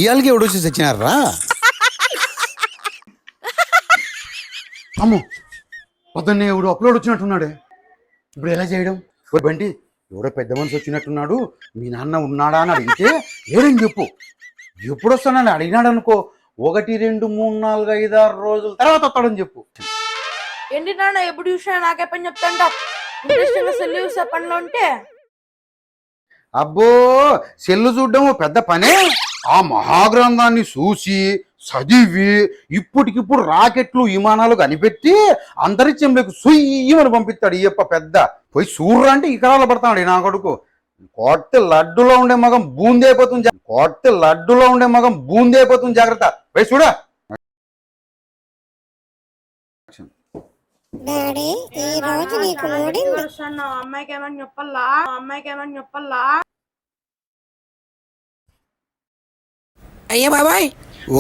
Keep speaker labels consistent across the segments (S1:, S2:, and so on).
S1: దయ్యాలకి ఎవడొచ్చి చచ్చినారా?
S2: అమ్మో పొద్దున్నే ఎవడు అప్లోడ్ వచ్చినట్టున్నాడే, ఇప్పుడు ఎలా చేయడం? ఓ బంటి, ఎవడో పెద్ద మనిషి వచ్చినట్టున్నాడు, మీ నాన్న ఉన్నాడా అని అడిగితే లేడని చెప్పు. ఎప్పుడు వస్తానని అడిగినాడు అనుకో, 1 2 3 4 5 6 రోజుల తర్వాత వస్తాడని చెప్పు.
S3: ఏంటి నాన్న ఎప్పుడు చూసినా నాకే పని చెప్తాంట. ఇంట్రెస్టింగ్ సెల్ చూసే పనిలో ఉంటే
S2: అబ్బో, సెల్లు చూడడం పెద్ద పనే. ఆ మహాగ్రంథాన్ని చూసి చదివి ఇప్పటికిప్పుడు రాకెట్లు విమానాలు కనిపెట్టి అంతరిక్షంలోకి సుయ్యమని పంపిస్తాడు ఈయప్ప పెద్ద. పోయి చూర్రా అంటే ఇకరాలు పడతాడు నా కొడుకు. కొట్టే లడ్డులో ఉండే మగం బూందైపోతుంది, కొట్టే లడ్డులో ఉండే మగం బూందైపోతుంది, జాగ్రత్త. పోయి చూడా.
S3: అమ్మాయికి ఏమని చెప్పల్లా.
S1: అయ్యా బాబాయ్,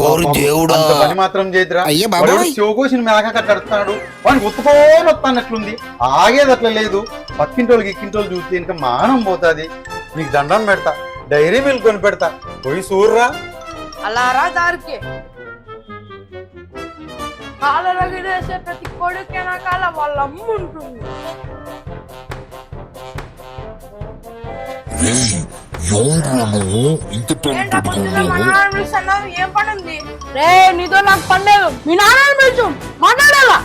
S1: ఓరు దేవుడా,
S2: అంత పని మాత్రం చేద్దిరా.
S1: అయ్యా బాబాయ్,
S2: శివకోసిన మేళక కడతాడు, వాడిని ఉత్తుకోని వస్తానట్లుంది. ఆగేది అట్లా లేదు. పక్కింటోళ్ళకి ఎక్కింటోళ్ళు చూస్తే ఇంకా మానం పోతుంది. నీకు దండం పెడతా, డైరీ మిల్క్ కొని పెడతా, పోయి చూర్రా.
S3: అలా రా దారికి. కాలరగిరేసే ప్రతి కొడుకు వెనకాల వాళ్ళ అమ్మ ఉంటుంది. ఏం పని ఉంది రే నీతో? నాకు పని లేదు. మీ నాన్న పిలుచు, మాట్లాడాలా?